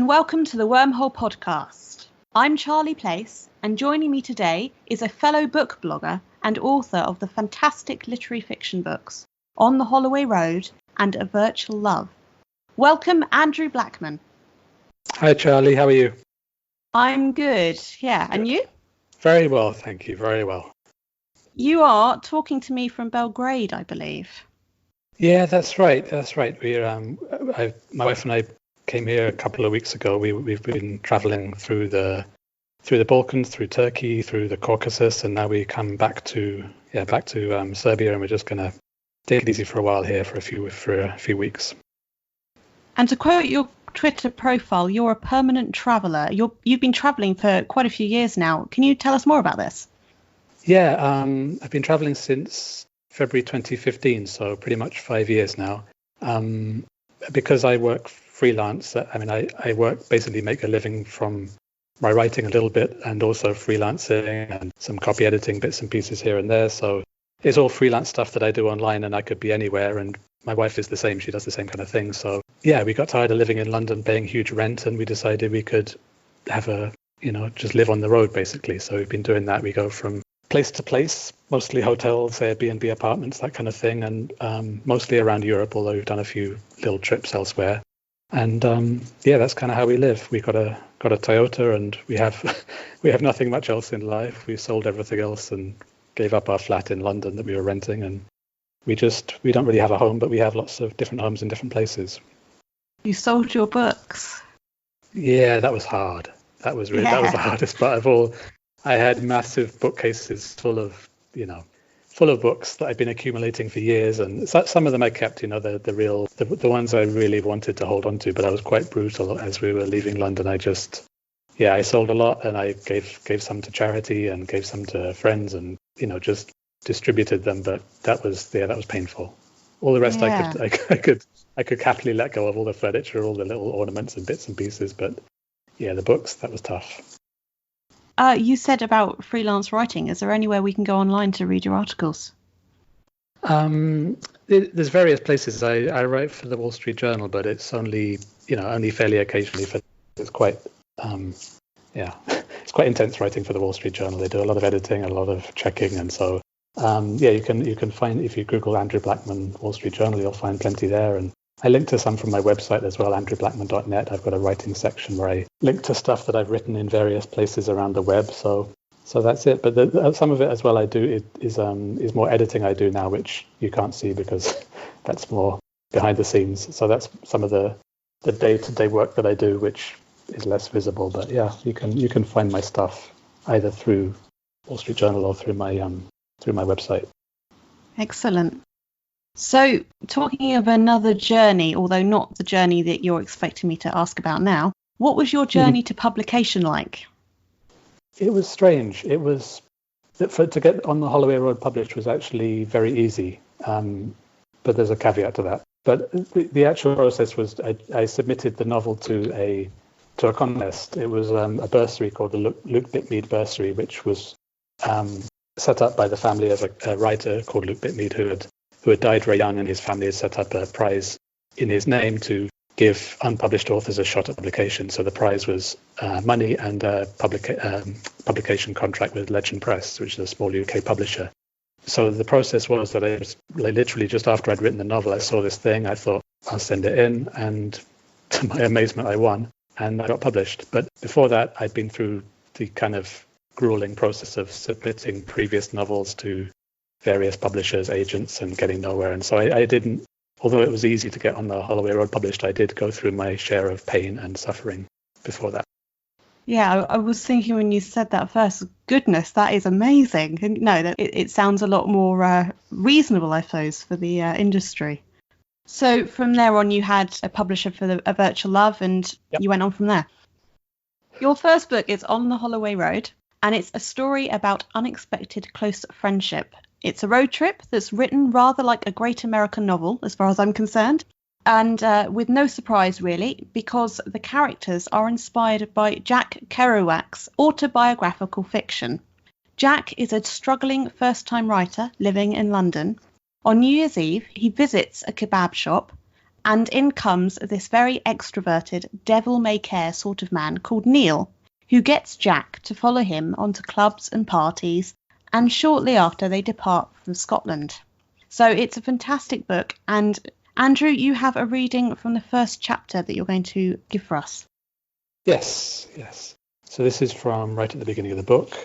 and welcome to the Wormhole Podcast. I'm Charlie Place, and joining me today is a fellow book blogger and author of the fantastic literary fiction books On the Holloway Road and A Virtual Love. Welcome, Andrew Blackman. Hi, Charlie. How are you? I'm good, yeah. And you? Very well, thank you. Very well. You are talking to me from Belgrade, I believe. Yeah, that's right. That's right. My wife and I came here a couple of weeks ago. We've been traveling through the Balkans, through Turkey, through the Caucasus, and now we come back to Serbia, and we're just going to take it easy for a while here for a few weeks. And to quote your Twitter profile, you're a permanent traveller. You've been travelling for quite a few years now. Can you tell us more about this? Yeah, I've been travelling since February 2015, so pretty much 5 years now. Because I work freelance, I work, basically make a living from my writing a little bit and also freelancing and some copy editing bits and pieces here and there. So it's all freelance stuff that I do online, and I could be anywhere. And my wife is the same. She does the same kind of thing. So yeah, we got tired of living in London, paying huge rent, and we decided we could have just live on the road, basically. So we've been doing that. We go from place to place, mostly hotels, Airbnb apartments, that kind of thing, and mostly around Europe, although we've done a few little trips elsewhere. And that's kind of how we live. We got a Toyota, and we have nothing much else in life. We sold everything else and gave up our flat in London that we were renting, and we don't really have a home, but we have lots of different homes in different places. You sold your books. Yeah, that was hard. That was the hardest part of all. I had massive bookcases full of books that I'd been accumulating for years, and some of them I kept, the ones I really wanted to hold on to, but I was quite brutal as we were leaving London. I sold a lot, and I gave some to charity and gave some to friends, and just distributed them. But that was painful. All the rest, yeah. I could happily let go of all the furniture, all the little ornaments and bits and pieces, but yeah, the books, that was tough. You said about freelance writing. Is there anywhere we can go online to read your articles? There's various places. I write for the Wall Street Journal, but it's only fairly occasionally. It's quite it's quite intense writing for the Wall Street Journal. They do a lot of editing, a lot of checking, and so you can find, if you Google Andrew Blackman Wall Street Journal, you'll find plenty there. And I link to some from my website as well, andrewblackman.net. I've got a writing section where I link to stuff that I've written in various places around the web. So that's it. But some of it as well I do is more editing I do now, which you can't see because that's more behind the scenes. So that's some of the day-to-day work that I do, which is less visible. But yeah, you can find my stuff either through Wall Street Journal or through my website. Excellent. So, talking of another journey, although not the journey that you're expecting me to ask about now, what was your journey to publication like? It was strange. It was to get On the Holloway Road published was actually very easy, but there's a caveat to that. But the actual process was I submitted the novel to a contest. It was a bursary called the Luke Bitmead bursary, which was set up by the family of a writer called Luke Bitmead who had died very young, and his family had set up a prize in his name to give unpublished authors a shot at publication. So the prize was money and a publication contract with Legend Press, which is a small UK publisher. So the process was that I was literally just after I'd written the novel, I saw this thing, I thought I'll send it in, and to my amazement I won and I got published. But before that I'd been through the kind of grueling process of submitting previous novels to various publishers, agents, and getting nowhere. And so I didn't, although it was easy to get On the Holloway Road published, I did go through my share of pain and suffering before that. Yeah, I was thinking when you said that first, goodness, that is amazing. And no, it sounds a lot more reasonable, I suppose, for the industry. So from there on, you had a publisher for A Virtual Love, and yep. You went on from there. Your first book is On the Holloway Road, and it's a story about unexpected close friendship. It's a road trip that's written rather like a great American novel, as far as I'm concerned, and with no surprise, really, because the characters are inspired by Jack Kerouac's autobiographical fiction. Jack is a struggling first-time writer living in London. On New Year's Eve, he visits a kebab shop And in comes this very extroverted, devil-may-care sort of man called Neil, who gets Jack to follow him onto clubs and parties, and shortly after they depart from Scotland. So it's a fantastic book, and Andrew, you have a reading from the first chapter that you're going to give for us. Yes. So this is from right at the beginning of the book.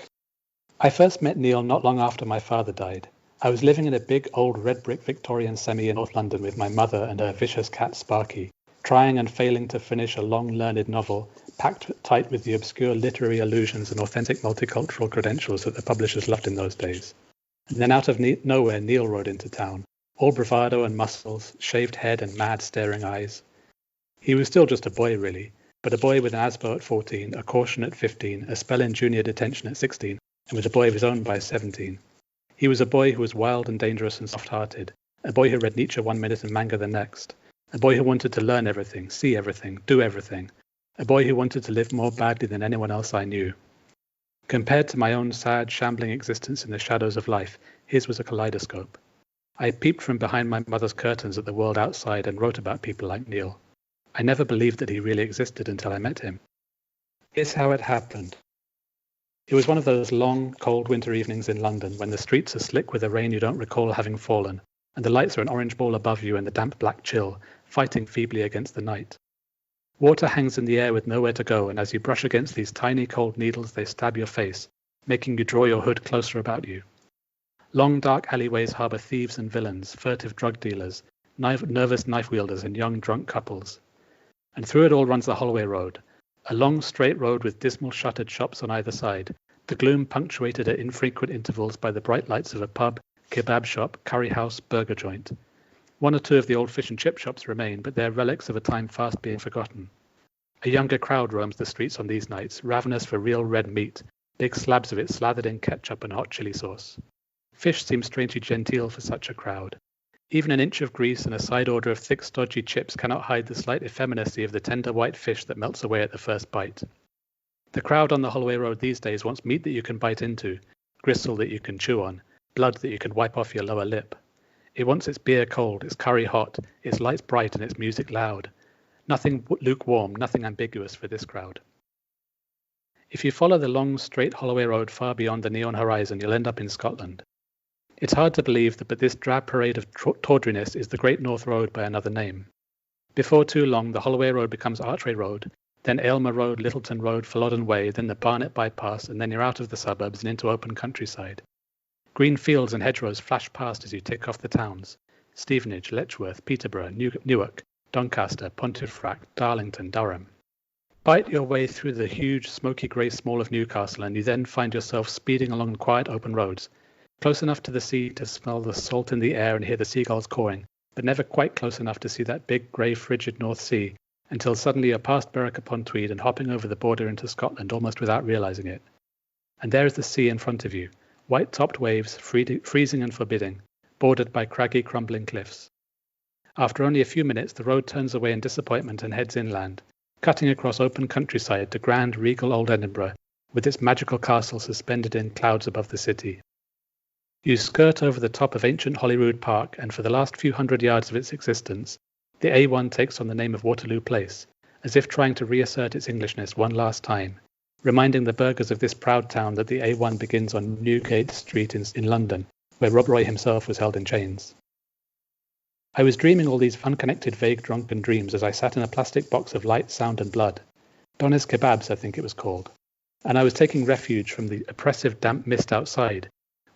I first met Neil not long after my father died. I was living in a big old red brick Victorian semi in North London with my mother and her vicious cat Sparky, trying and failing to finish a long learned novel packed tight with the obscure literary allusions and authentic multicultural credentials that the publishers loved in those days. And then out of nowhere Neil rode into town, all bravado and muscles, shaved head and mad staring eyes. He was still just a boy really, but a boy with an ASBO at 14, a caution at 15, a spell in junior detention at 16, and was a boy of his own by 17. He was a boy who was wild and dangerous and soft-hearted, a boy who read Nietzsche one minute and manga the next, a boy who wanted to learn everything, see everything, do everything, a boy who wanted to live more badly than anyone else I knew. Compared to my own sad, shambling existence in the shadows of life, his was a kaleidoscope. I peeped from behind my mother's curtains at the world outside and wrote about people like Neil. I never believed that he really existed until I met him. Here's how it happened. It was one of those long, cold winter evenings in London when the streets are slick with a rain you don't recall having fallen, and the lights are an orange ball above you in the damp black chill, fighting feebly against the night. Water hangs in the air with nowhere to go, and as you brush against these tiny cold needles, they stab your face, making you draw your hood closer about you. Long dark alleyways harbour thieves and villains, furtive drug dealers, nervous knife wielders and young drunk couples. And through it all runs the Holloway Road, a long straight road with dismal shuttered shops on either side, the gloom punctuated at infrequent intervals by the bright lights of a pub, kebab shop, curry house, burger joint. One or two of the old fish and chip shops remain, but they're relics of a time fast being forgotten. A younger crowd roams the streets on these nights, ravenous for real red meat, big slabs of it slathered in ketchup and hot chili sauce. Fish seems strangely genteel for such a crowd. Even an inch of grease and a side order of thick, stodgy chips cannot hide the slight effeminacy of the tender white fish that melts away at the first bite. The crowd on the Holloway Road these days wants meat that you can bite into, gristle that you can chew on, blood that you can wipe off your lower lip. It wants its beer cold, its curry hot, its lights bright and its music loud. Nothing lukewarm, nothing ambiguous for this crowd. If you follow the long, straight Holloway Road far beyond the neon horizon, you'll end up in Scotland. It's hard to believe that, but this drab parade of tawdriness is the Great North Road by another name. Before too long, the Holloway Road becomes Archway Road, then Aylmer Road, Littleton Road, Flodden Way, then the Barnet Bypass, and then you're out of the suburbs and into open countryside. Green fields and hedgerows flash past as you tick off the towns: Stevenage, Letchworth, Peterborough, Newark, Doncaster, Pontefract, Darlington, Durham. Bite your way through the huge, smoky grey small of Newcastle, and you then find yourself speeding along quiet open roads, close enough to the sea to smell the salt in the air and hear the seagulls cawing, but never quite close enough to see that big, grey, frigid North Sea, until suddenly you're past Berwick-upon-Tweed and hopping over the border into Scotland almost without realising it. And there is the sea in front of you, white-topped waves, freezing and forbidding, bordered by craggy, crumbling cliffs. After only a few minutes, the road turns away in disappointment and heads inland, cutting across open countryside to grand, regal old Edinburgh, with its magical castle suspended in clouds above the city. You skirt over the top of ancient Holyrood Park, and for the last few hundred yards of its existence, the A1 takes on the name of Waterloo Place, as if trying to reassert its Englishness one last time, reminding the burghers of this proud town that the A1 begins on Newgate Street in London, where Rob Roy himself was held in chains. I was dreaming all these unconnected, vague, drunken dreams as I sat in a plastic box of light, sound and blood, Donna's Kebabs I think it was called, and I was taking refuge from the oppressive damp mist outside,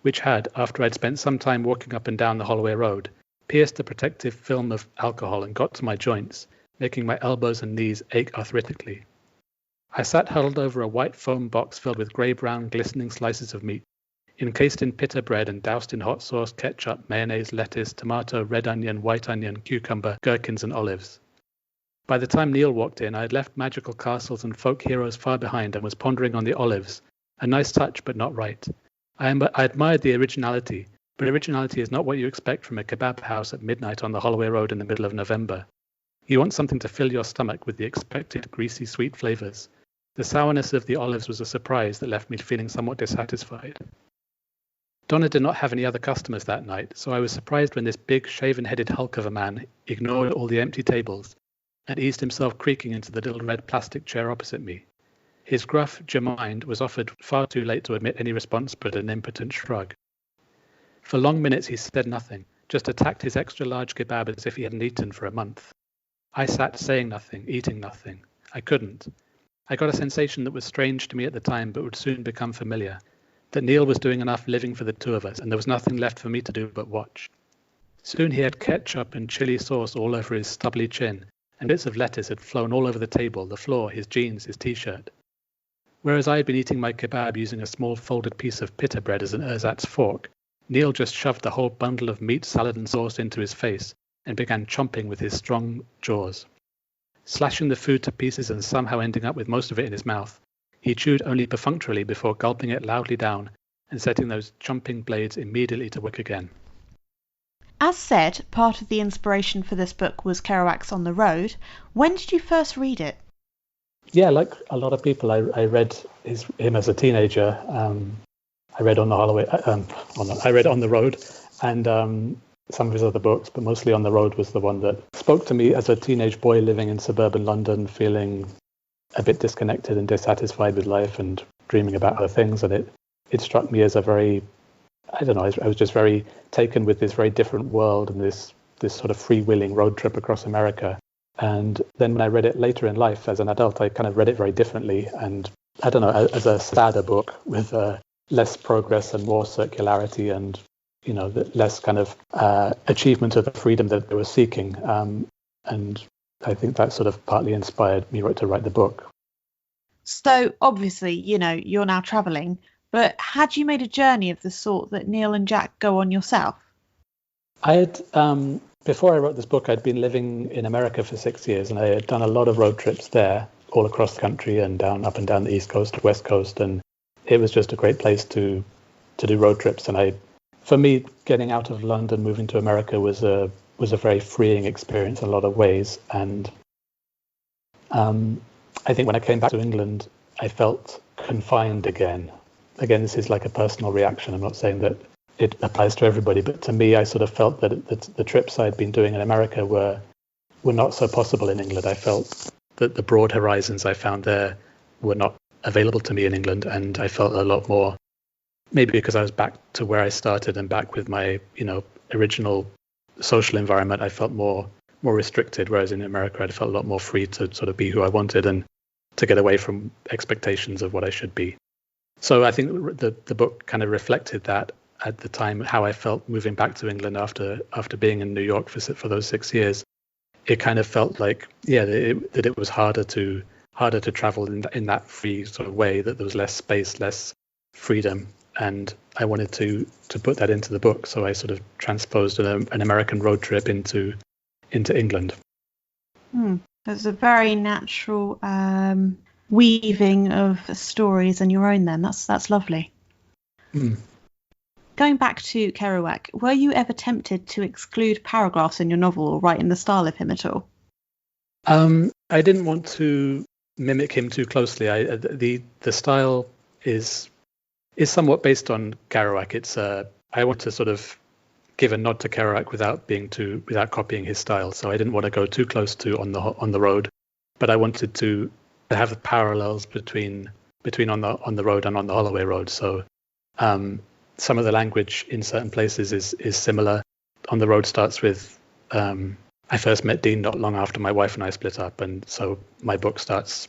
which had, after I'd spent some time walking up and down the Holloway Road, pierced the protective film of alcohol and got to my joints, making my elbows and knees ache arthritically. I sat huddled over a white foam box filled with grey-brown, glistening slices of meat, encased in pita bread and doused in hot sauce, ketchup, mayonnaise, lettuce, tomato, red onion, white onion, cucumber, gherkins and olives. By the time Neil walked in, I had left magical castles and folk heroes far behind and was pondering on the olives, a nice touch but not right. I admired the originality, but originality is not what you expect from a kebab house at midnight on the Holloway Road in the middle of November. You want something to fill your stomach with the expected greasy sweet flavours. The sourness of the olives was a surprise that left me feeling somewhat dissatisfied. Donna did not have any other customers that night, so I was surprised when this big, shaven-headed hulk of a man ignored all the empty tables and eased himself creaking into the little red plastic chair opposite me. His gruff jermind was offered far too late to admit any response but an impotent shrug. For long minutes he said nothing, just attacked his extra-large kebab as if he hadn't eaten for a month. I sat saying nothing, eating nothing. I couldn't. I got a sensation that was strange to me at the time but would soon become familiar. That Neil was doing enough living for the two of us, and there was nothing left for me to do but watch. Soon he had ketchup and chili sauce all over his stubbly chin, and bits of lettuce had flown all over the table, the floor, his jeans, his t-shirt. Whereas I had been eating my kebab using a small folded piece of pita bread as an ersatz fork, Neil just shoved the whole bundle of meat, salad and sauce into his face and began chomping with his strong jaws. Slashing the food to pieces and somehow ending up with most of it in his mouth, he chewed only perfunctorily before gulping it loudly down and setting those chomping blades immediately to work again. As said, part of the inspiration for this book was Kerouac's On the Road. When did you first read it? Yeah, like a lot of people, I read him as a teenager. I read On the Road, and some of his other books, but mostly On the Road was the one that spoke to me as a teenage boy living in suburban London, feeling a bit disconnected and dissatisfied with life and dreaming about other things. And it struck me as a very, I don't know, I was just very taken with this very different world and this sort of freewheeling road trip across America. And then when I read it later in life as an adult, I kind of read it very differently. And I don't know, as a sadder book with less progress and more circularity and, you know, less kind of achievement of the freedom that they were seeking. And I think that sort of partly inspired me to write the book. So obviously, you know, you're now travelling, but had you made a journey of the sort that Neil and Jack go on yourself? I had, before I wrote this book, I'd been living in America for 6 years, and I had done a lot of road trips there, all across the country and up and down the East Coast, West Coast, and it was just a great place to do road trips. And for me, getting out of London, moving to America was a very freeing experience in a lot of ways. And I think when I came back to England, I felt confined again. Again, this is like a personal reaction. I'm not saying that it applies to everybody, but to me, I sort of felt that the trips I'd been doing in America were not so possible in England. I felt that the broad horizons I found there were not available to me in England, and I felt a lot more, maybe because I was back to where I started and back with my, you know, original social environment, I felt more restricted, whereas in America I felt a lot more free to sort of be who I wanted and to get away from expectations of what I should be. So I think the book kind of reflected that at the time, how I felt moving back to England after being in New York for those 6 years. It kind of felt like, yeah, that it was harder to travel in that free sort of way, that there was less space, less freedom. And I wanted to put that into the book. So I sort of transposed an American road trip into England. There's a very natural weaving of stories in your own then. That's lovely. Going back to Kerouac, were you ever tempted to exclude paragraphs in your novel or write in the style of him at all? I didn't want to mimic him too closely. The style is somewhat based on Kerouac. It's I want to sort of give a nod to Kerouac without copying his style. So I didn't want to go too close to on the road, but I wanted to have parallels between on the road and on the Holloway Road. So some of the language in certain places is similar. On the road starts with I first met Dean not long after my wife and I split up, and so my book starts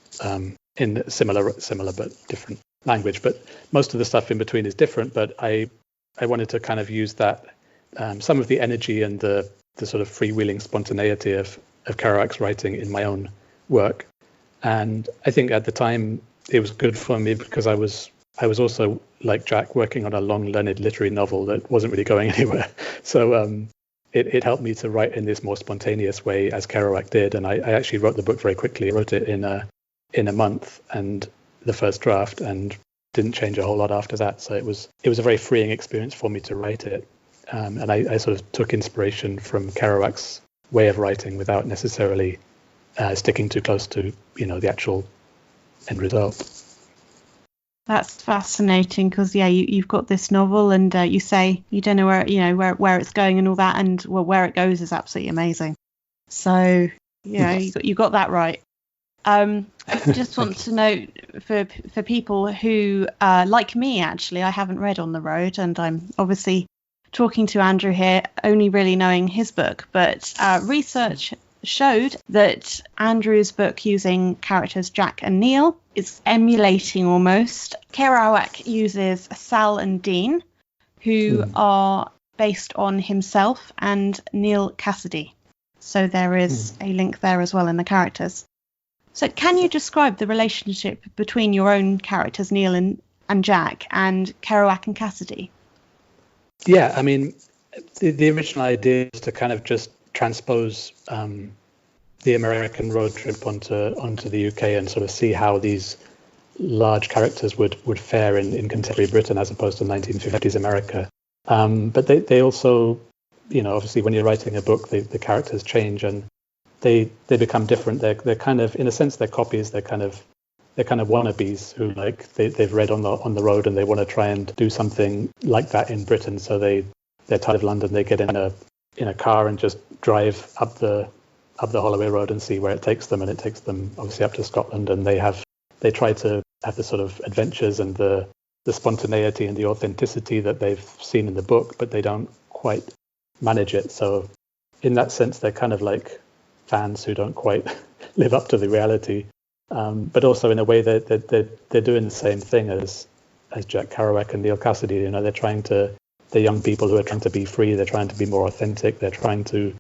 in similar but different language. But most of the stuff in between is different. But I wanted to kind of use that some of the energy and the sort of freewheeling spontaneity of Kerouac's writing in my own work. And I think at the time it was good for me because I was also, like Jack, working on a long learned literary novel that wasn't really going anywhere. So it helped me to write in this more spontaneous way as Kerouac did. And I actually wrote the book very quickly. I wrote it in a month, and the first draft, and didn't change a whole lot after that. So it was a very freeing experience for me to write it. And I sort of took inspiration from Kerouac's way of writing without necessarily sticking too close to, the actual end result. That's fascinating because you've got this novel and you say you don't know where it's going and all that, and well, where it goes is absolutely amazing. So you got that right. I just want to note for people who like me, actually, I haven't read On the Road, and I'm obviously talking to Andrew here, only really knowing his book, but research showed that Andrew's book, using characters Jack and Neil, is emulating almost. Kerouac uses Sal and Dean, who are based on himself and Neil Cassidy. So there is a link there as well in the characters. So can you describe the relationship between your own characters, Neil and Jack, and Kerouac and Cassidy? Yeah, I mean, the original idea is to kind of just transpose the American road trip onto the UK and sort of see how these large characters would fare in contemporary Britain as opposed to 1950s America. But they also, obviously when you're writing a book, the characters change and they become different. They're kind of, in a sense, they're copies. They're kind of wannabes who they've read on the road and they want to try and do something like that in Britain. So they're tired of London. They get in a car and just drive up the Holloway Road and see where it takes them. And it takes them obviously up to Scotland. And they try to have the sort of adventures and the spontaneity and the authenticity that they've seen in the book, but they don't quite manage it. So in that sense, they're kind of like fans who don't quite live up to the reality. But also in a way that they're doing the same thing as Jack Kerouac and Neil Cassidy. They're young people who are trying to be free. They're trying to be more authentic. They're trying to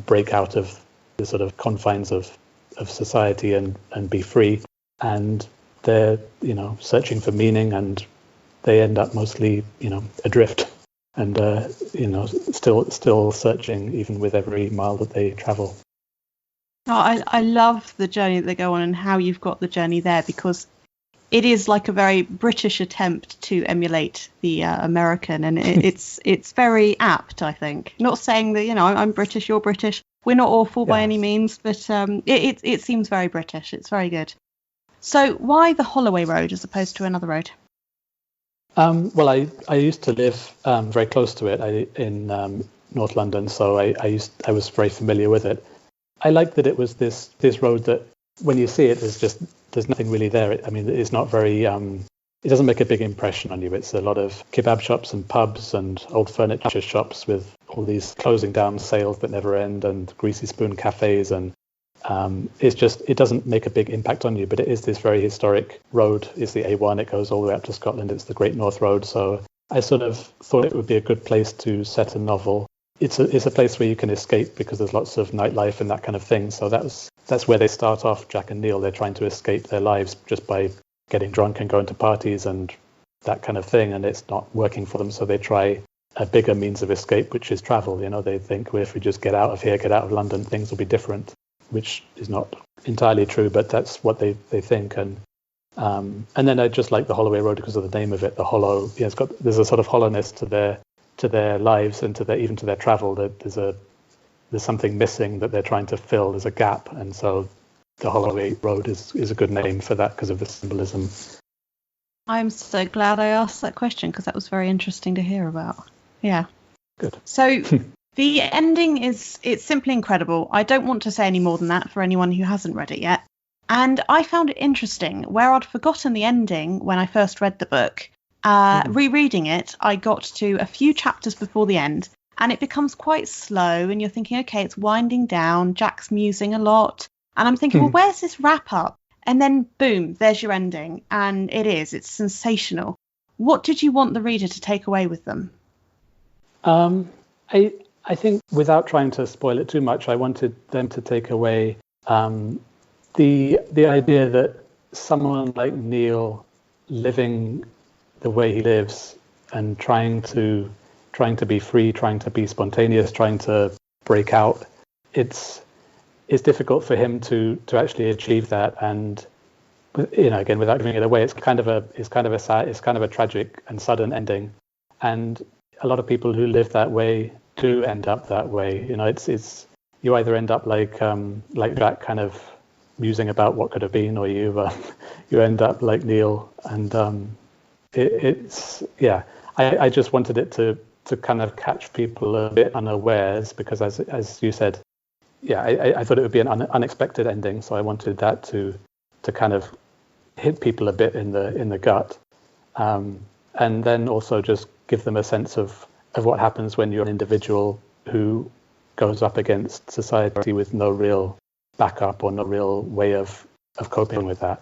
break out of the sort of confines of society and be free. And they're searching for meaning, and they end up mostly adrift and still searching even with every mile that they travel. Oh, I love the journey that they go on and how you've got the journey there, because it is like a very British attempt to emulate the American, and it's very apt, I think. Not saying that I'm British, you're British. We're not awful by any means, but it seems very British. It's very good. So why the Holloway Road as opposed to another road? Well, I used to live very close to it in North London, so I was very familiar with it. I like that it was this road that when you see it, there's nothing really there. It's not very. It doesn't make a big impression on you. It's a lot of kebab shops and pubs and old furniture shops with all these closing down sales that never end and greasy spoon cafes, and it doesn't make a big impact on you. But it is this very historic road. It's the A1. It goes all the way up to Scotland. It's the Great North Road. So I sort of thought it would be a good place to set a novel. It's a place where you can escape because there's lots of nightlife and that kind of thing. So that's where they start off, Jack and Neil. They're trying to escape their lives just by getting drunk and going to parties and that kind of thing. And it's not working for them. So they try a bigger means of escape, which is travel. They think, well, if we just get out of here, get out of London, things will be different, which is not entirely true, but that's what they think. And then I just like the Holloway Road because of the name of it, the hollow. There's a sort of hollowness to their lives and even to their travel. There's something missing that they're trying to fill. There's a gap, and so the Holloway Road is a good name for that because of the symbolism. I'm so glad I asked that question because that was very interesting to hear about. Yeah. Good. So the ending it's simply incredible. I don't want to say any more than that for anyone who hasn't read it yet. And I found it interesting where I'd forgotten the ending when I first read the book. Rereading it, I got to a few chapters before the end, and it becomes quite slow, and you're thinking, okay, it's winding down, Jack's musing a lot, and I'm thinking, well, where's this wrap up? And then, boom, there's your ending, and it's sensational. What did you want the reader to take away with them? I think without trying to spoil it too much, I wanted them to take away the idea that someone like Neil living the way he lives and trying to be free, trying to be spontaneous, trying to break out, it's difficult for him to actually achieve that. And again, without giving it away, it's kind of a tragic and sudden ending. And a lot of people who live that way do end up that way. It's you either end up like Jack, kind of musing about what could have been, or you end up like Neil and it's yeah. I just wanted it to kind of catch people a bit unawares, because as you said, yeah, I thought it would be an unexpected ending, so I wanted that to kind of hit people a bit in the gut, and then also just give them a sense of what happens when you're an individual who goes up against society with no real backup or no real way of coping with that.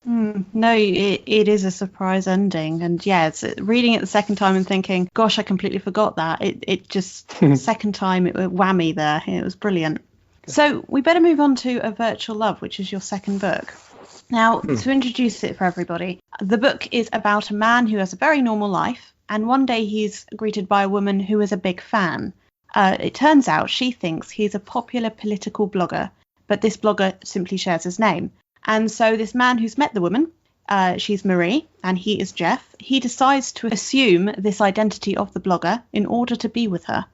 No, it is a surprise ending, and yeah, it's reading it the second time and thinking, gosh, I completely forgot that. It just second time it whammy there. It was brilliant. Okay. So we better move on to A Virtual Love, which is your second book. Now, to introduce it for everybody, the book is about a man who has a very normal life, and one day he's greeted by a woman who is a big fan. It turns out she thinks he's a popular political blogger, but this blogger simply shares his name. And so this man who's met the woman, she's Marie, and he is Jeff, he decides to assume this identity of the blogger in order to be with her.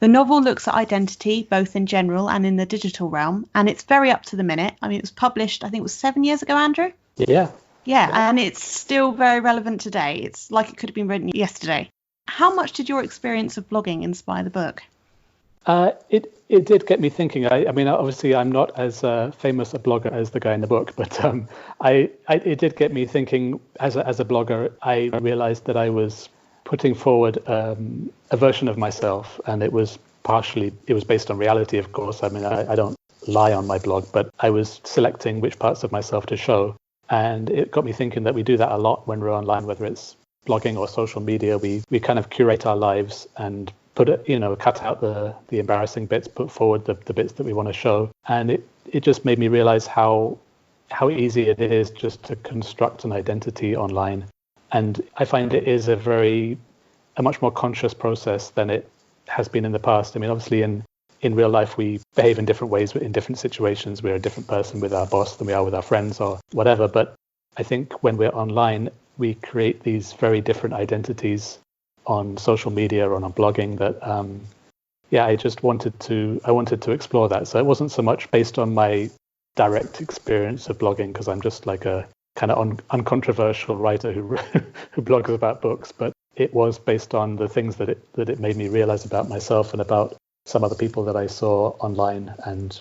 The novel looks at identity, both in general and in the digital realm, and it's very up to the minute. I mean, it was published, I think it was 7 years ago, Andrew? Yeah. Yeah, and it's still very relevant today. It's like it could have been written yesterday. How much did your experience of blogging inspire the book? It did get me thinking. I mean, obviously, I'm not as famous a blogger as the guy in the book, but it did get me thinking. As a blogger, I realized that I was putting forward a version of myself, and it was based on reality, of course. I mean, I don't lie on my blog, but I was selecting which parts of myself to show, and it got me thinking that we do that a lot when we're online, whether it's blogging or social media. We kind of curate our lives and cut out the embarrassing bits, put forward the bits that we want to show. And it just made me realize how easy it is just to construct an identity online. And I find it is a much more conscious process than it has been in the past. I mean, obviously in real life, we behave in different ways in different situations. We're a different person with our boss than we are with our friends or whatever. But I think when we're online, we create these very different identities on social media or on blogging that I wanted to explore that. So it wasn't so much based on my direct experience of blogging, because I'm just like a kind of uncontroversial writer who blogs about books, but it was based on the things that it made me realize about myself and about some other people that I saw online, and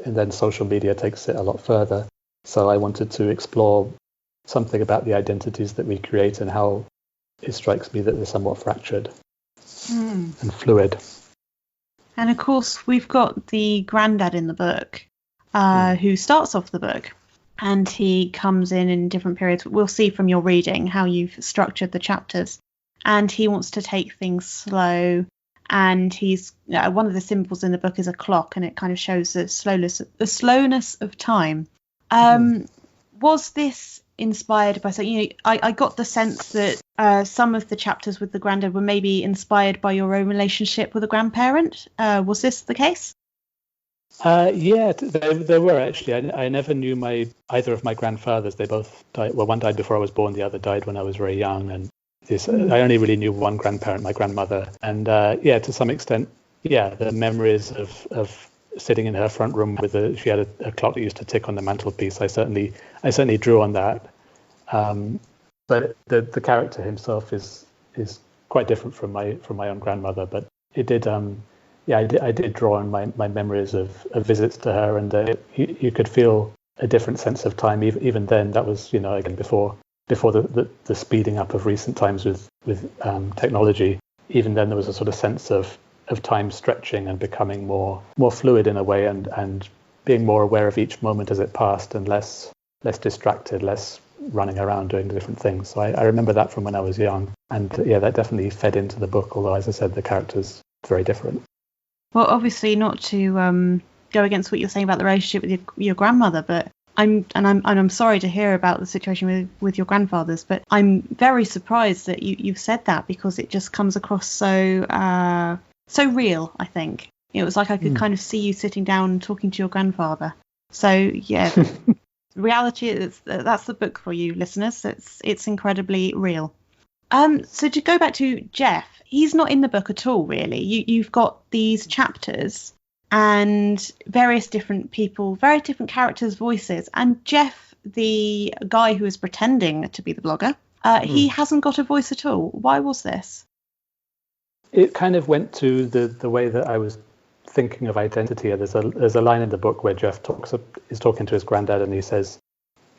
then social media takes it a lot further. So I wanted to explore something about the identities that we create and how it strikes me that they're somewhat fractured and fluid. And of course, we've got the granddad in the book who starts off the book, and he comes in different periods. We'll see from your reading how you've structured the chapters. And he wants to take things slow. And he's one of the symbols in the book is a clock, and it kind of shows the slowness of time. Was this inspired by something? I got the sense that some of the chapters with the granddad were maybe inspired by your own relationship with a grandparent. Was this the case? Yeah, there were actually. I never knew either of my grandfathers. They both died. Well, one died before I was born. The other died when I was very young. And I only really knew one grandparent, my grandmother. And to some extent, the memories of sitting in her front room she had a clock that used to tick on the mantelpiece. I certainly drew on that. But the character himself is quite different from my own grandmother. But it did. I did draw on my memories of visits to her, and you could feel a different sense of time even then. That was again before the speeding up of recent times with technology. Even then, there was a sort of sense of time stretching and becoming more fluid in a way, and being more aware of each moment as it passed, and less distracted, less running around doing different things. So I remember that from when I was young, and that definitely fed into the book. Although, as I said, the character's very different. Well, obviously not to go against what you're saying about the relationship with your grandmother, but I'm sorry to hear about the situation with your grandfathers, but I'm very surprised that you've said that, because it just comes across so real. I think it was like I could kind of see you sitting down and talking to your grandfather. So yeah, reality that's the book for you, listeners. It's incredibly real. So to go back to Jeff, he's not in the book at all, really. You've got these chapters and various different people, very different characters' voices. And Jeff, the guy who is pretending to be the blogger, He hasn't got a voice at all. Why was this? It kind of went to the way that I was thinking of identity. There's a line in the book where Jeff is talking to his granddad, and he says,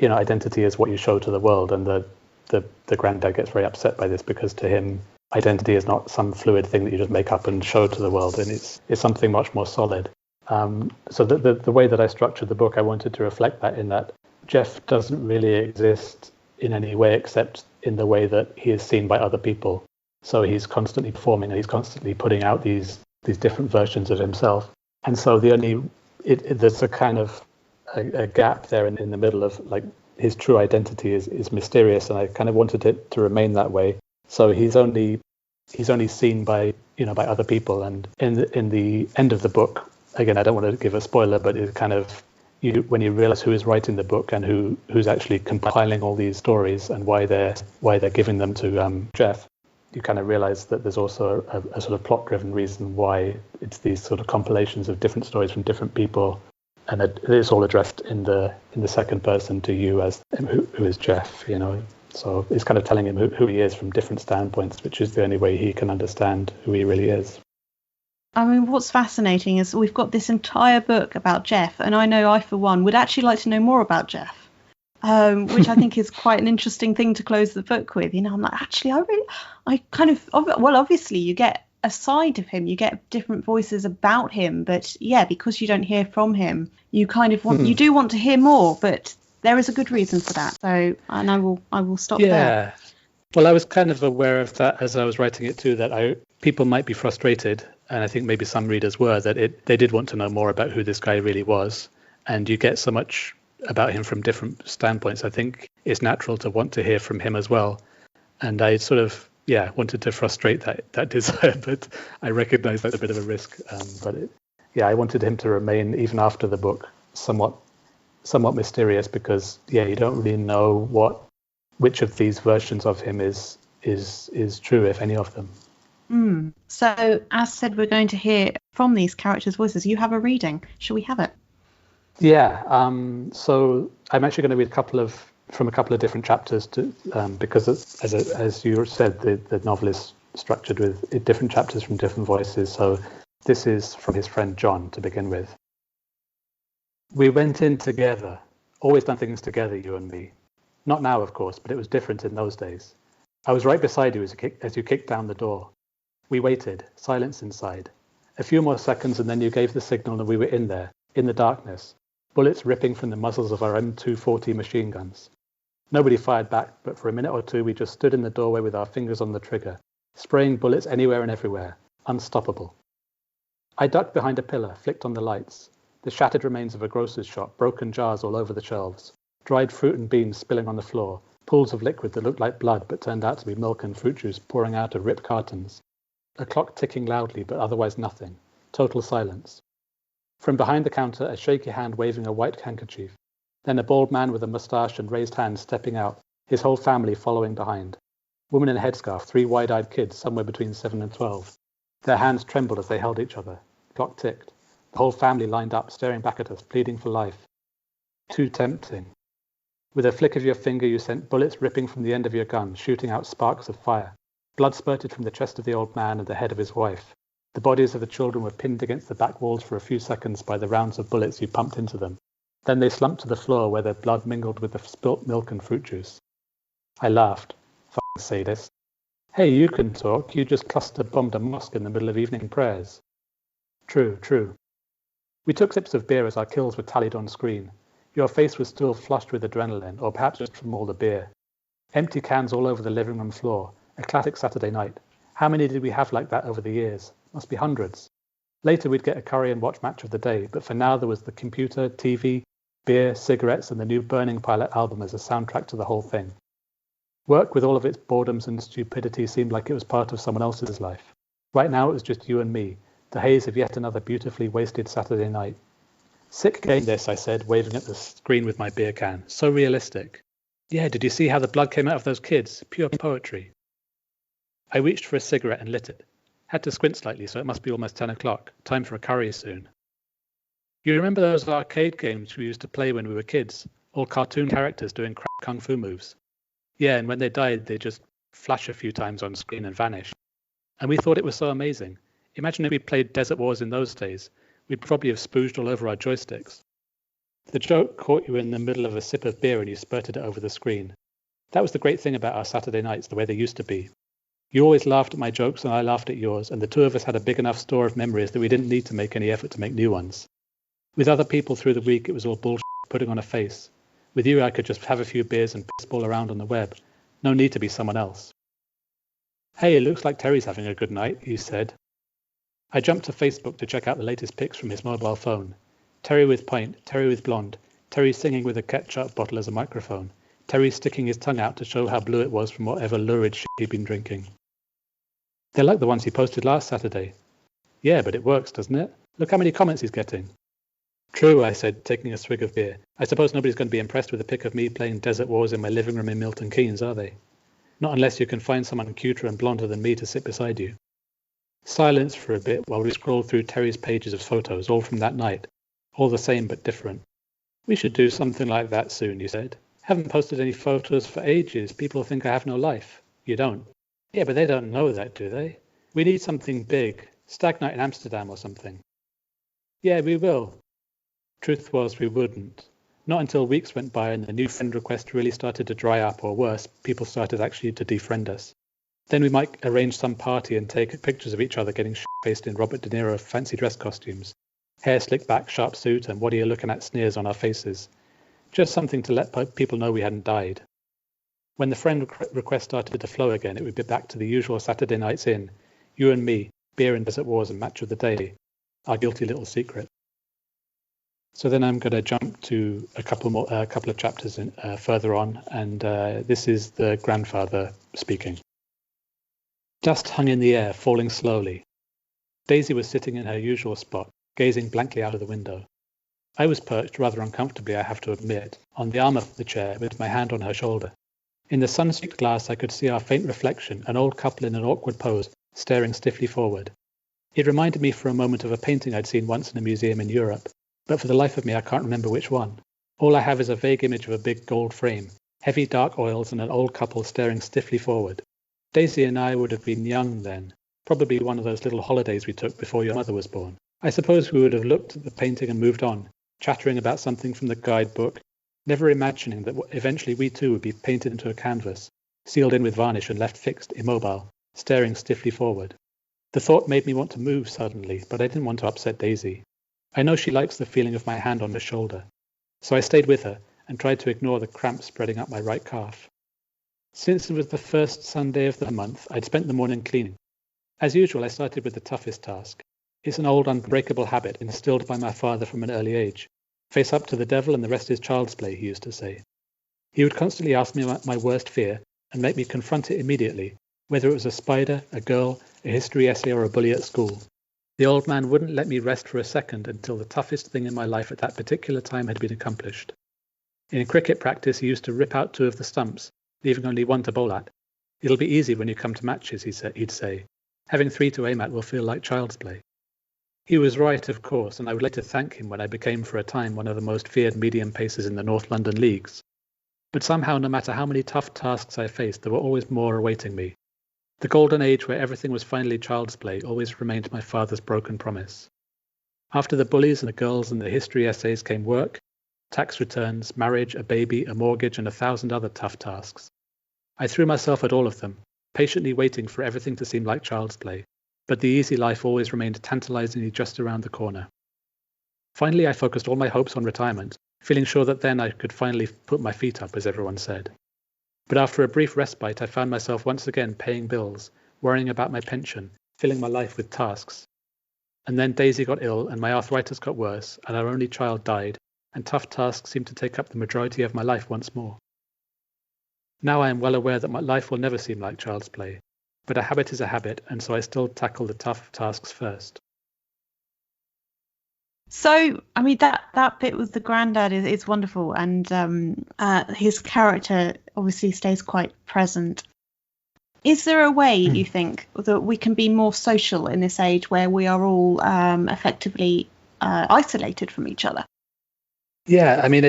identity is what you show to the world. And the granddad gets very upset by this, because to him, identity is not some fluid thing that you just make up and show to the world, and it's something much more solid. So the way that I structured the book, I wanted to reflect that, in that Jeff doesn't really exist in any way except in the way that he is seen by other people. So he's constantly performing, and he's constantly putting out these different versions of himself. And so there's a kind of a gap there in the middle of, like, his true identity is mysterious, and I kind of wanted it to remain that way. So he's only seen by by other people. And in the end of the book, again, I don't want to give a spoiler, but it kind of, when you realize who is writing the book and who's actually compiling all these stories and why they're giving them to Jeff, you kind of realize that there's also a sort of plot-driven reason why it's these sort of compilations of different stories from different people, and it's all addressed in the second person to you as who is Jeff, So it's kind of telling him who he is from different standpoints, which is the only way he can understand who he really is. I mean, what's fascinating is we've got this entire book about Jeff, and I know I, for one, would actually like to know more about Jeff. Which I think is quite an interesting thing to close the book with. I'm like, actually, obviously you get a side of him, you get different voices about him, but yeah, because you don't hear from him, you kind of you do want to hear more, but there is a good reason for that. So, and I will stop there. Yeah. Well, I was kind of aware of that as I was writing it too, that people might be frustrated, and I think maybe some readers were, that they did want to know more about who this guy really was, and you get so much about him from different standpoints. I think it's natural to want to hear from him as well. And I sort of, wanted to frustrate that desire, but I recognize that's a bit of a risk. I wanted him to remain, even after the book, somewhat mysterious, because, you don't really know which of these versions of him is true, if any of them. So, as said, we're going to hear from these characters' voices. You have a reading. Shall we have it? Yeah, so I'm actually going to read from a couple of different chapters, because as you said, the novel is structured with different chapters from different voices. So this is from his friend John to begin with. We went in together, always done things together, you and me. Not now, of course, but it was different in those days. I was right beside you as you kicked down the door. We waited, silence inside. A few more seconds, and then you gave the signal, and we were in there, in the darkness. Bullets ripping from the muzzles of our M240 machine guns. Nobody fired back, but for a minute or two we just stood in the doorway with our fingers on the trigger, spraying bullets anywhere and everywhere, unstoppable. I ducked behind a pillar, flicked on the lights. The shattered remains of a grocer's shop, broken jars all over the shelves, dried fruit and beans spilling on the floor, pools of liquid that looked like blood but turned out to be milk and fruit juice pouring out of ripped cartons. A clock ticking loudly, but otherwise nothing. Total silence. From behind the counter, a shaky hand waving a white handkerchief. Then a bald man with a moustache and raised hands stepping out, his whole family following behind. Woman in a headscarf, 3 wide-eyed kids, somewhere between 7 and 12. Their hands trembled as they held each other. Clock ticked. The whole family lined up, staring back at us, pleading for life. Too tempting. With a flick of your finger, you sent bullets ripping from the end of your gun, shooting out sparks of fire. Blood spurted from the chest of the old man and the head of his wife. The bodies of the children were pinned against the back walls for a few seconds by the rounds of bullets you pumped into them. Then they slumped to the floor where their blood mingled with the spilt milk and fruit juice. I laughed. F***ing sadist. Hey, you can talk. You just cluster bombed a mosque in the middle of evening prayers. True, true. We took sips of beer as our kills were tallied on screen. Your face was still flushed with adrenaline, or perhaps just from all the beer. Empty cans all over the living room floor. A classic Saturday night. How many did we have like that over the years? Must be hundreds. Later we'd get a curry and watch Match of the Day, but for now there was the computer, TV, beer, cigarettes, and the new Burning Pilot album as a soundtrack to the whole thing. Work, with all of its boredoms and stupidity, seemed like it was part of someone else's life. Right now it was just you and me, the haze of yet another beautifully wasted Saturday night. Sick game this, I said, waving at the screen with my beer can. So realistic. Yeah, did you see how the blood came out of those kids? Pure poetry. I reached for a cigarette and lit it. Had to squint slightly, so it must be almost 10 o'clock. Time for a curry soon. You remember those arcade games we used to play when we were kids? All cartoon characters doing crap kung fu moves. Yeah, and when they died, they just flash a few times on screen and vanish. And we thought it was so amazing. Imagine if we played Desert Wars in those days. We'd probably have spooged all over our joysticks. The joke caught you in the middle of a sip of beer and you spurted it over the screen. That was the great thing about our Saturday nights, the way they used to be. You always laughed at my jokes and I laughed at yours, and the two of us had a big enough store of memories that we didn't need to make any effort to make new ones. With other people through the week, it was all bullshit, putting on a face. With you, I could just have a few beers and pissball around on the web. No need to be someone else. Hey, it looks like Terry's having a good night, he said. I jumped to Facebook to check out the latest pics from his mobile phone. Terry with pint, Terry with blonde, Terry singing with a ketchup bottle as a microphone, Terry sticking his tongue out to show how blue it was from whatever lurid shit he'd been drinking. They're like the ones he posted last Saturday. Yeah, but it works, doesn't it? Look how many comments he's getting. True, I said, taking a swig of beer. I suppose nobody's going to be impressed with a pic of me playing Desert Wars in my living room in Milton Keynes, are they? Not unless you can find someone cuter and blonder than me to sit beside you. Silence for a bit while we scrolled through Terry's pages of photos, all from that night. All the same but different. We should do something like that soon, you said. Haven't posted any photos for ages. People think I have no life. You don't. Yeah, but they don't know that, do they? We need something big. Stag night in Amsterdam or something. Yeah, we will. Truth was, we wouldn't. Not until weeks went by and the new friend request really started to dry up, or worse, people started actually to defriend us. Then we might arrange some party and take pictures of each other getting shit-faced in Robert De Niro fancy dress costumes. Hair slicked back, sharp suit, and what are you looking at sneers on our faces. Just something to let people know we hadn't died. When the friend request started to flow again, it would be back to the usual Saturday nights in. You and me, beer and Desert Wars and match of the day. Our guilty little secret. So then I'm going to jump to a couple of chapters further on, and this is the grandfather speaking. Dust hung in the air, falling slowly. Daisy was sitting in her usual spot, gazing blankly out of the window. I was perched, rather uncomfortably, I have to admit, on the arm of the chair with my hand on her shoulder. In the sun-streaked glass I could see our faint reflection, an old couple in an awkward pose, staring stiffly forward. It reminded me for a moment of a painting I'd seen once in a museum in Europe, but for the life of me I can't remember which one. All I have is a vague image of a big gold frame, heavy dark oils and an old couple staring stiffly forward. Daisy and I would have been young then, probably one of those little holidays we took before your mother was born. I suppose we would have looked at the painting and moved on, chattering about something from the guidebook, never imagining that eventually we too would be painted into a canvas, sealed in with varnish and left fixed, immobile, staring stiffly forward. The thought made me want to move suddenly, but I didn't want to upset Daisy. I know she likes the feeling of my hand on her shoulder, so I stayed with her and tried to ignore the cramp spreading up my right calf. Since it was the first Sunday of the month, I'd spent the morning cleaning. As usual, I started with the toughest task. It's an old unbreakable habit instilled by my father from an early age. Face up to the devil and the rest is child's play, he used to say. He would constantly ask me about my worst fear and make me confront it immediately, whether it was a spider, a girl, a history essay, or a bully at school. The old man wouldn't let me rest for a second until the toughest thing in my life at that particular time had been accomplished. In cricket practice, he used to rip out 2 of the stumps, leaving only 1 to bowl at. It'll be easy when you come to matches, he'd say. Having 3 to aim at will feel like child's play. He was right, of course, and I would later thank him when I became for a time one of the most feared medium pacers in the North London leagues. But somehow, no matter how many tough tasks I faced, there were always more awaiting me. The golden age where everything was finally child's play always remained my father's broken promise. After the bullies and the girls and the history essays came work, tax returns, marriage, a baby, a mortgage, and 1,000 other tough tasks. I threw myself at all of them, patiently waiting for everything to seem like child's play, but the easy life always remained tantalizingly just around the corner. Finally, I focused all my hopes on retirement, feeling sure that then I could finally put my feet up, as everyone said. But after a brief respite, I found myself once again paying bills, worrying about my pension, filling my life with tasks. And then Daisy got ill, and my arthritis got worse, and our only child died, and tough tasks seemed to take up the majority of my life once more. Now I am well aware that my life will never seem like child's play, but a habit is a habit, and so I still tackle the tough tasks first. So, I mean, that bit with the granddad is wonderful, and his character obviously stays quite present. Is there a way, you think, that we can be more social in this age where we are all effectively isolated from each other? Yeah, I mean,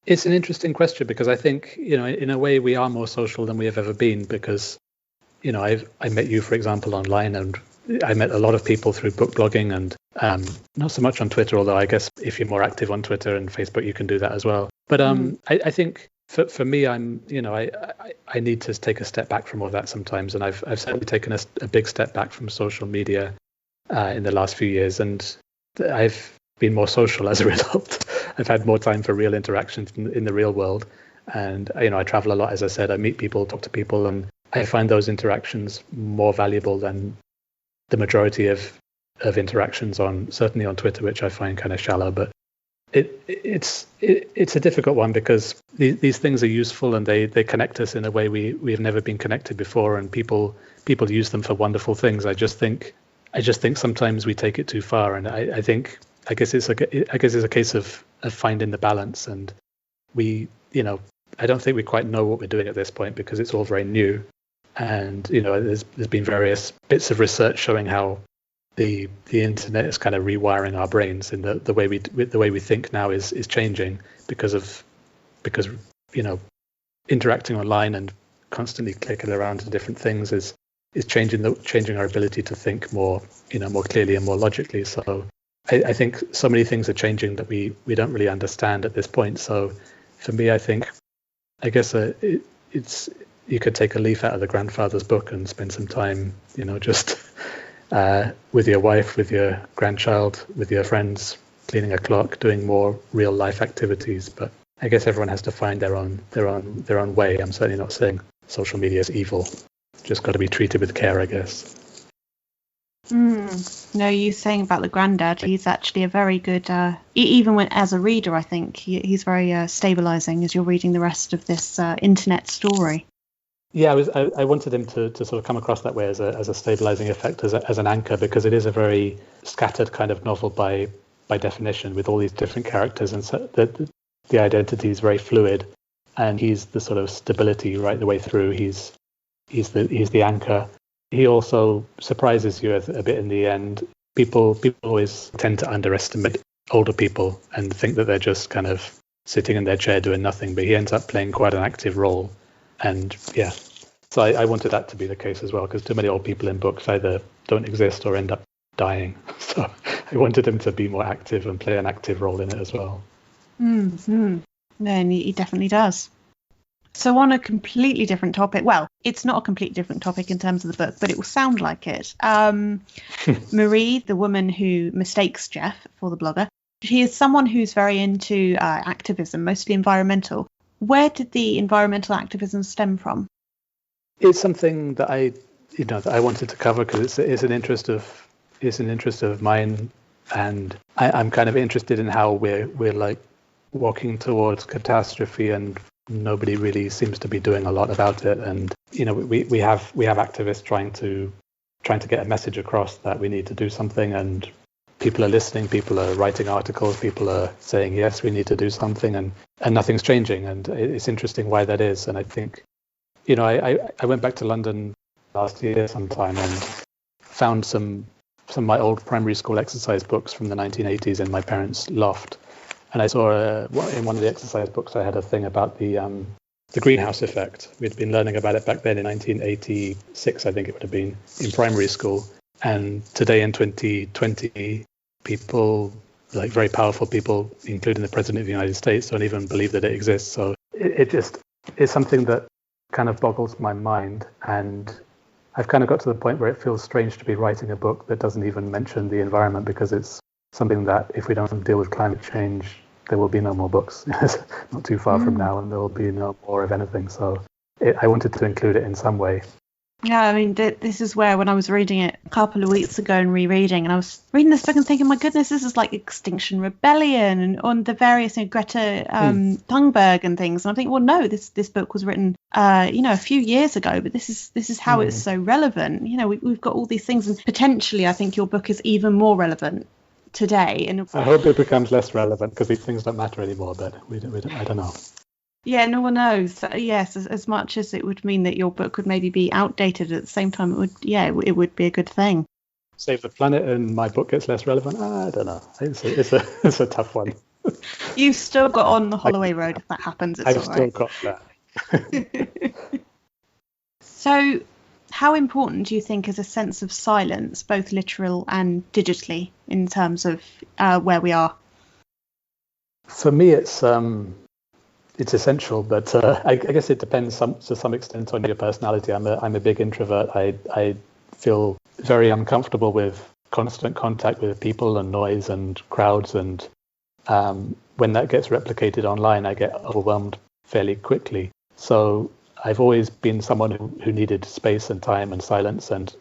It's an interesting question because I think, in a way we are more social than we have ever been because, I met you, for example, online, and I met a lot of people through book blogging and not so much on Twitter, although I guess if you're more active on Twitter and Facebook, you can do that as well. But I think for me, I'm, I need to take a step back from all that sometimes. And I've certainly taken a big step back from social media in the last few years. And I've been more social as a result. I've had more time for real interactions in the real world. And, I travel a lot, as I said, I meet people, talk to people, and I find those interactions more valuable than the majority of interactions certainly on Twitter, which I find kind of shallow. But it's a difficult one because these things are useful and they connect us in a way we have never been connected before, and people use them for wonderful things. I just think sometimes we take it too far, and I guess it's a case of finding the balance. And we, I don't think we quite know what we're doing at this point because it's all very new. And there's been various bits of research showing how the internet is kind of rewiring our brains, and the way we think now is changing because interacting online and constantly clicking around to different things is changing our ability to think more clearly and more logically. So I think so many things are changing that we don't really understand at this point. So for me, I guess it's, you could take a leaf out of the grandfather's book and spend some time, just with your wife, with your grandchild, with your friends, cleaning a clock, doing more real life activities. But I guess everyone has to find their own way. I'm certainly not saying social media is evil. Just got to be treated with care, I guess. No, you saying about the granddad, he's actually a very good, even when as a reader, I think he's very stabilizing as you're reading the rest of this internet story. Yeah, I wanted him to sort of come across that way as a stabilizing effect, as an anchor, because it is a very scattered kind of novel by definition, with all these different characters, and so the identity is very fluid, and he's the sort of stability right the way through. He's the anchor. He also surprises you a bit in the end. People always tend to underestimate older people and think that they're just kind of sitting in their chair doing nothing, but he ends up playing quite an active role. And yeah, so I wanted that to be the case as well, because too many old people in books either don't exist or end up dying. So I wanted him to be more active and play an active role in it as well. No, and he definitely does. So on a completely different topic, well, it's not a completely different topic in terms of the book, but it will sound like it. Marie, the woman who mistakes Jeff for the blogger, she is someone who's very into activism, mostly environmental. Where did the environmental activism stem from? It's something that I wanted to cover because it's an interest of mine, and I'm kind of interested in how we're like walking towards catastrophe, and nobody really seems to be doing a lot about it. And we have activists trying to get a message across that we need to do something, and people are listening, people are writing articles, people are saying yes, we need to do something, and nothing's changing. And it's interesting why that is. And I think I went back to London last year sometime and found some of my old primary school exercise books from the 1980s in my parents' loft. And I saw in one of the exercise books, I had a thing about the greenhouse effect. We'd been learning about it back then in 1986, I think it would have been, in primary school. And today in 2020, people, like very powerful people, including the President of the United States, don't even believe that it exists. So it just is something that kind of boggles my mind. And I've kind of got to the point where it feels strange to be writing a book that doesn't even mention the environment, because it's something that if we don't deal with climate change, there will be no more books. Not too far from now, and there will be no more of anything. So I wanted to include it in some way. Yeah, I mean, this is where, when I was reading it a couple of weeks ago and rereading, and I was reading this book and thinking, my goodness, this is like Extinction Rebellion and on the various Greta Thunberg and things. And I'm thinking, well, no, this book was written, a few years ago, but this is how it's so relevant. We've got all these things, and potentially, I think your book is even more relevant today. And I hope it becomes less relevant, because these things don't matter anymore, but I don't know. Yeah, no one knows. Yes, as much as it would mean that your book would maybe be outdated, at the same time it would be a good thing. Save the planet and my book gets less relevant? I don't know. It's a tough one. You've still got on the Holloway Road if that happens. It's I've all still right. got that. So, how important do you think is a sense of silence, both literal and digitally, in terms of where we are? For me, it's essential, but I guess it depends to some extent on your personality. I'm a big introvert. I feel very uncomfortable with constant contact with people and noise and crowds, and when that gets replicated online, I get overwhelmed fairly quickly. So I've always been someone who needed space and time and silence, and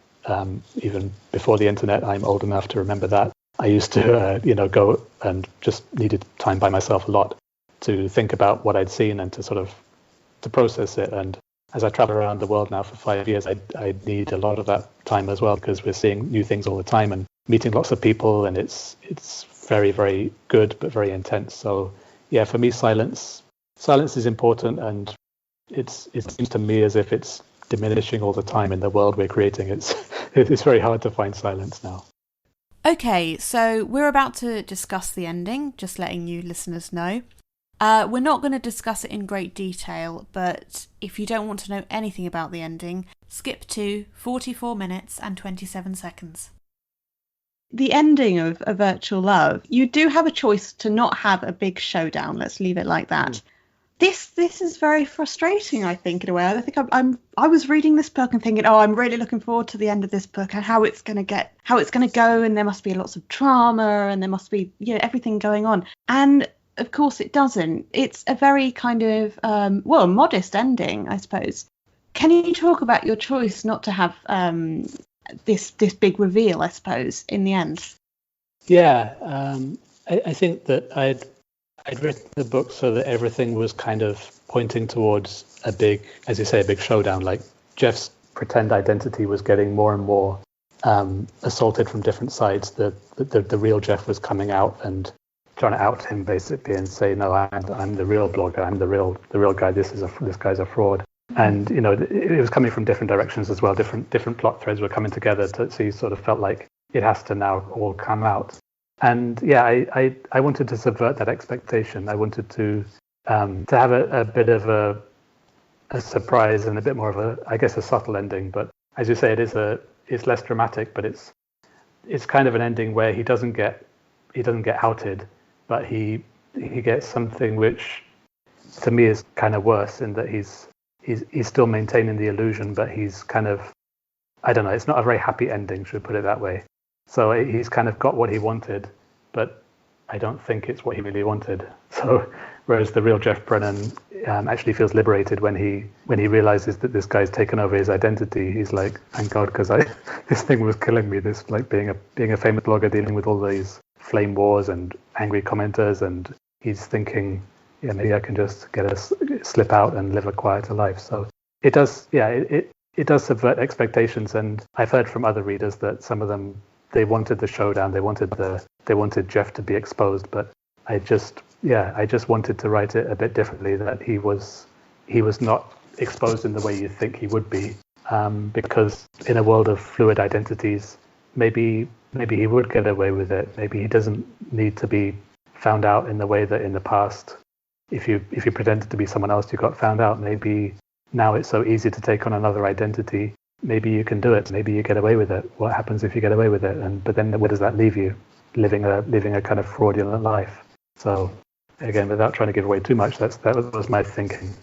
even before the internet, I'm old enough to remember that. I used to, go and just needed time by myself a lot to think about what I'd seen and to process it. And as I travel around the world now for 5 years, I need a lot of that time as well, because we're seeing new things all the time and meeting lots of people, and it's very, very good, but very intense. So yeah, for me, silence is important, and it seems to me as if it's diminishing all the time in the world we're creating. It's very hard to find silence now. Okay, so we're about to discuss the ending, just letting you listeners know. We're not going to discuss it in great detail, but if you don't want to know anything about the ending, skip to 44 minutes and 27 seconds. The ending of A Virtual Love, you do have a choice to not have a big showdown. Let's leave it like that. This is very frustrating, I think, in a way. I think I was reading this book and thinking, I'm really looking forward to the end of this book and how it's going to go, and there must be lots of drama and there must be everything going on. And of course it doesn't. It's a very kind of modest ending, I suppose. Can you talk about your choice not to have this big reveal, I suppose, in the end? Yeah, I think that I'd written the book so that everything was kind of pointing towards a big showdown. Like Jeff's pretend identity was getting more and more assaulted from different sides. The real Jeff was coming out and trying to out him basically and say, no, I'm the real blogger. I'm the real guy. This guy's a fraud. And it was coming from different directions as well. Different plot threads were coming together, so you sort of felt like it has to now all come out. And yeah, I wanted to subvert that expectation. I wanted to have a bit of a surprise and a bit more of a subtle ending. But as you say, it's less dramatic, but it's kind of an ending where he doesn't get outed, but he gets something which to me is kind of worse, in that he's still maintaining the illusion, but he's kind of, I don't know, it's not a very happy ending, should we put it that way. So he's kind of got what he wanted, but I don't think it's what he really wanted. So whereas the real Jeff Brennan actually feels liberated when he realizes that this guy's taken over his identity. He's like, thank God, because this thing was killing me. This, like, being a famous blogger, dealing with all these flame wars and angry commenters, and he's thinking, yeah, maybe I can just slip out and live a quieter life. So it does, yeah, it does subvert expectations. And I've heard from other readers that some of them, they wanted the showdown, they wanted Jeff to be exposed, but I just wanted to write it a bit differently, that he was not exposed in the way you think he would be, because in a world of fluid identities, maybe he would get away with it. Maybe he doesn't need to be found out in the way that in the past, if you pretended to be someone else, you got found out. Maybe now it's so easy to take on another identity. Maybe you can do it. Maybe you get away with it. What happens if you get away with it? But then where does that leave you? Living a kind of fraudulent life. So again, without trying to give away too much, that was my thinking.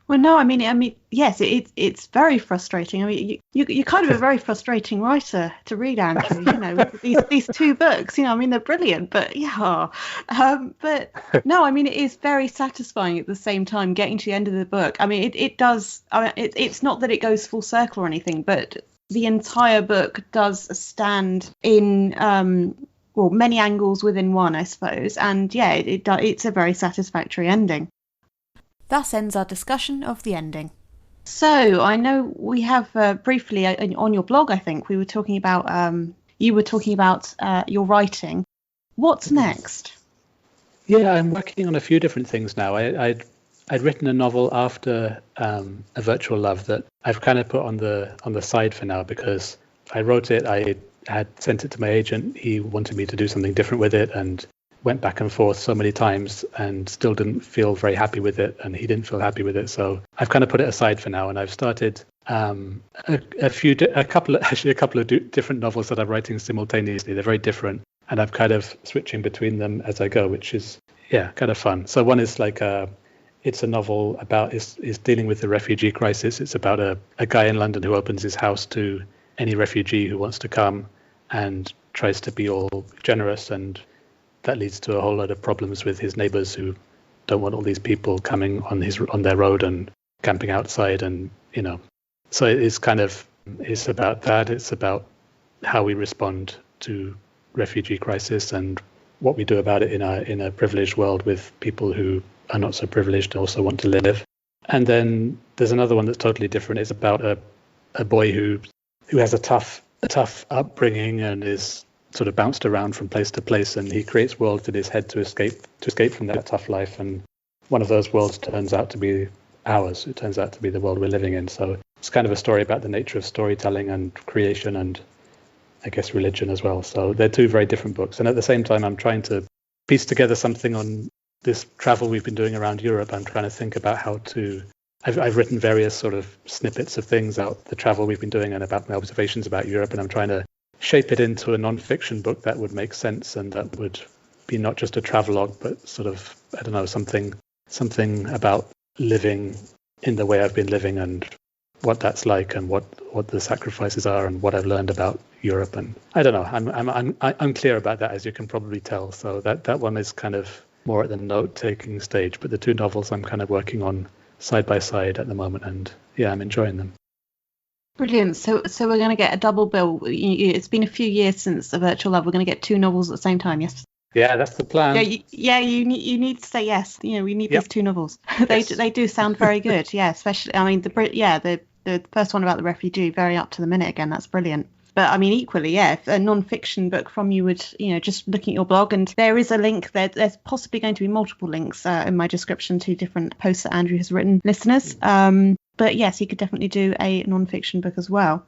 Well, no, I mean, yes, it's very frustrating. I mean, you're kind of a very frustrating writer to read, Andrew. With these two books. I mean, they're brilliant, but yeah. But no, I mean, it is very satisfying at the same time getting to the end of the book. I mean, it does. I mean, it's not that it goes full circle or anything, but the entire book does stand in many angles within one, I suppose. And yeah, it's a very satisfactory ending. Thus ends our discussion of the ending. So I know we have briefly on your blog, I think we were talking about you were talking about your writing. What's next? Yeah, I'm working on a few different things now. I'd written a novel after A Virtual Love that I've kind of put on the side for now, because I wrote it. I had sent it to my agent. He wanted me to do something different with it, and went back and forth so many times and still didn't feel very happy with it, and he didn't feel happy with it. So I've kind of put it aside for now, and I've started a couple of different novels that I'm writing simultaneously. They're very different, and I'm kind of switching between them as I go, which is kind of fun. So one is like it's a novel about is dealing with the refugee crisis. It's about a guy in London who opens his house to any refugee who wants to come and tries to be all generous, and that leads to a whole lot of problems with his neighbors who don't want all these people coming on their road and camping outside, and so it's about that. It's about how we respond to refugee crisis and what we do about it in a privileged world with people who are not so privileged and also want to live. And then there's another one that's totally different. It's about a boy who has a tough upbringing and is sort of bounced around from place to place, and he creates worlds in his head to escape from that tough life. And one of those worlds turns out to be ours. It turns out to be the world we're living in. So it's kind of a story about the nature of storytelling and creation, and I guess religion as well. So they're two very different books. And at the same time, I'm trying to piece together something on this travel we've been doing around Europe. I'm trying to think about how to. I've written various sort of snippets of things about the travel we've been doing and about my observations about Europe, and I'm trying to shape it into a non-fiction book that would make sense and that would be not just a travelogue, but sort of, I don't know, something about living in the way I've been living and what that's like and what the sacrifices are and what I've learned about Europe. And I don't know, I'm unclear about that, as you can probably tell. So that one is kind of more at the note-taking stage, but the two novels I'm kind of working on side by side at the moment, and I'm enjoying them. Brilliant. So we're going to get a double bill. It's been a few years since The Virtual Love. We're going to get two novels at the same time, yes? Yeah, that's the plan. You need to say yes. We need these two novels. Yes. They do sound very good. Yeah, especially, I mean, the first one about the refugee, very up to the minute again. That's brilliant. But I mean, equally, if a non-fiction book from you would, just looking at your blog, and there is a link there. There's possibly going to be multiple links in my description to different posts that Andrew has written, listeners. But yes, he could definitely do a non-fiction book as well.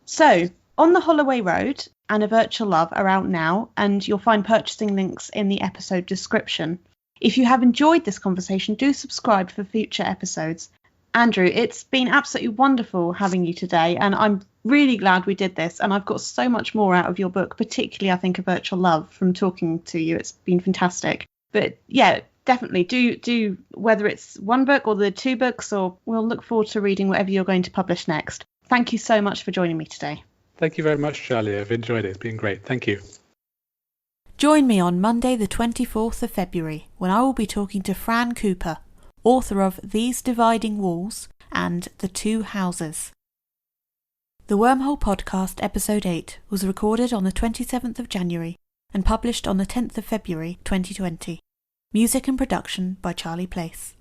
So, On the Holloway Road and A Virtual Love are out now, and you'll find purchasing links in the episode description. If you have enjoyed this conversation, do subscribe for future episodes. Andrew, it's been absolutely wonderful having you today, and I'm really glad we did this, and I've got so much more out of your book, particularly I think A Virtual Love, from talking to you. It's been fantastic. But yeah, definitely do whether it's one book or the two books, or we'll look forward to reading whatever you're going to publish next. Thank you so much for joining me today. Thank you very much, Charlie. I've enjoyed it. It's been great. Thank you. Join me on Monday the 24th of February when I will be talking to Fran Cooper, author of These Dividing Walls and The Two Houses. The Wormhole Podcast Episode 8 was recorded on the 27th of January and published on the 10th of February 2020. Music and production by Charlie Place.